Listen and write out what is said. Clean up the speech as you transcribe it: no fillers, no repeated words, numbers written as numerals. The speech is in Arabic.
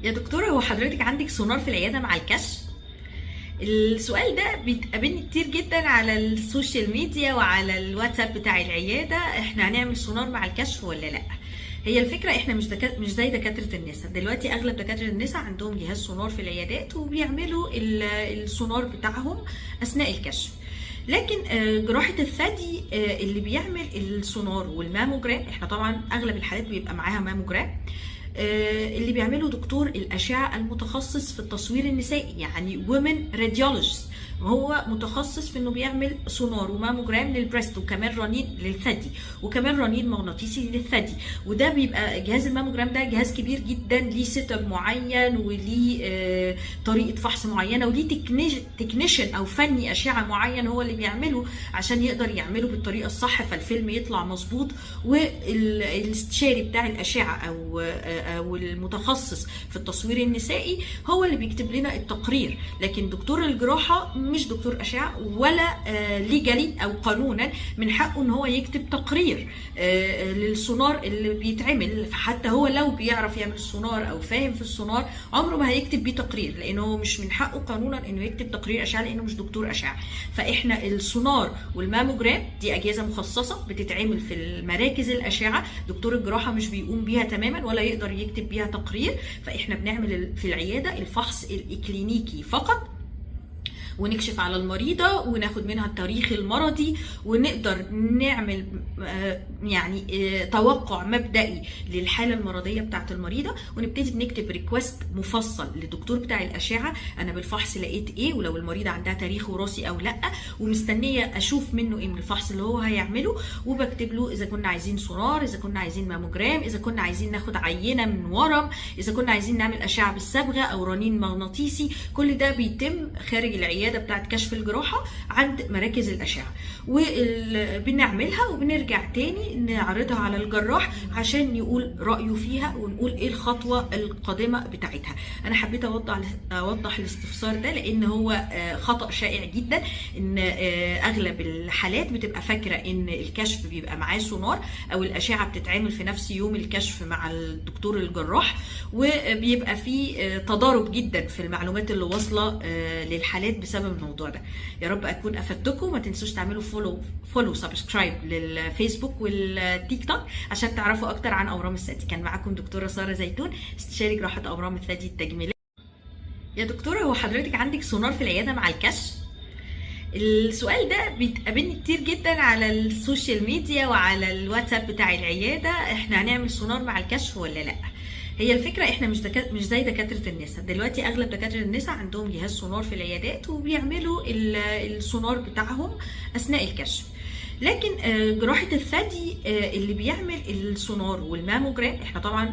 يا دكتورة، هو حضرتك عندك سونار في العيادة مع الكشف؟ السؤال ده بيتقابلني كتير جدا على السوشيال ميديا وعلى الواتساب بتاع العيادة. احنا هنعمل سونار مع الكشف ولا لا؟ هي الفكرة احنا مش زي دكاترة النساء. دلوقتي اغلب دكاترة النساء عندهم جهاز سونار في العيادات وبيعملوا السونار بتاعهم اثناء الكشف. لكن جراحة الثدي اللي بيعمل السونار والماموجرام، احنا طبعا اغلب الحالات بيبقى معاها ماموجرام، اللي بيعمله دكتور الأشعة المتخصص في التصوير النسائي، يعني women radiologist. هو متخصص في انه بيعمل سونار وماموجرام للبريست، وكمان رنين للثدي، وكمان رنين مغناطيسي للثدي. وده بيبقى جهاز الماموجرام ده جهاز كبير جدا، ليه سيت اب معين وليه طريقه فحص معينه، وليه تكنيشن او فني اشعه معين هو اللي بيعمله عشان يقدر يعمله بالطريقه الصح، فالفيلم يطلع مظبوط. والاستشاري بتاع الاشعه او المتخصص في التصوير النسائي هو اللي بيكتب لنا التقرير. لكن دكتور الجراحه مش دكتور اشعه، ولا ليجالي او قانونا من حقه ان هو يكتب تقرير للسونار اللي بيتعمل. فحتى هو لو بيعرف يعمل سونار او فاهم في السونار، عمره ما هيكتب بيه تقرير، لانه مش من حقه قانونا انه يكتب تقرير اشعه، لانه مش دكتور اشعه. فاحنا السونار والماموجرام دي اجهزه مخصصه بتتعمل في المراكز الاشعه، دكتور الجراحه مش بيقوم بيها تماما ولا يقدر يكتب بيها تقرير. فاحنا بنعمل في العياده الفحص الاكلينيكي فقط، ونكشف على المريضة وناخد منها التاريخ المرضي، ونقدر نعمل يعني توقع مبدئي للحالة المرضية بتاعت المريضة، ونبتدي بنكتب ريكوست مفصل للدكتور بتاع الأشعة، أنا بالفحص لقيت إيه، ولو المريضة عندها تاريخ وراثي أو لأ، ومستنية أشوف منه إيه من الفحص اللي هو هيعمله، وبكتب له إذا كنا عايزين سونار، إذا كنا عايزين ماموجرام، إذا كنا عايزين ناخد عينة من ورم، إذا كنا عايزين نعمل أشعة بالصبغة أو رنين مغناطيسي. كل ده بيتم خارج العيادة بتاعت كشف الجراحة عند مراكز الأشعة، وبنعملها وبنرجع تاني نعرضها على الجراح عشان يقول رأيه فيها، ونقول ايه الخطوة القادمة بتاعتها. انا حبيت اوضح الاستفسار ده، لان هو خطأ شائع جدا، ان اغلب الحالات بتبقى فاكرة ان الكشف بيبقى معاه سونار، او الأشعة بتتعمل في نفس يوم الكشف مع الدكتور الجراح، وبيبقى في تضارب جدا في المعلومات اللي واصلة للحالات بسبب الموضوع ده. يا رب اكون افدتكم. ما تنسوش تعملوا فولو سبسكرايب للفيسبوك والتيك توك عشان تعرفوا اكتر عن اورام الثدي. كان معاكم دكتوره ساره زيتون، استشاري جراحه اورام الثدي التجميليه. يا دكتوره، هو حضرتك عندك سونار في العياده مع الكشف؟ السؤال ده بيتقابلني كتير جدا على السوشيال ميديا وعلى الواتساب بتاع العياده. احنا هنعمل سونار مع الكشف ولا لا؟ هي الفكرة احنا مش زي دكاترة النساء. دلوقتي اغلب دكاترة النساء عندهم جهاز سونار في العيادات وبيعملوا السونار بتاعهم اثناء الكشف. لكن جراحة الثدي اللي بيعمل السونار والماموجرام، احنا طبعا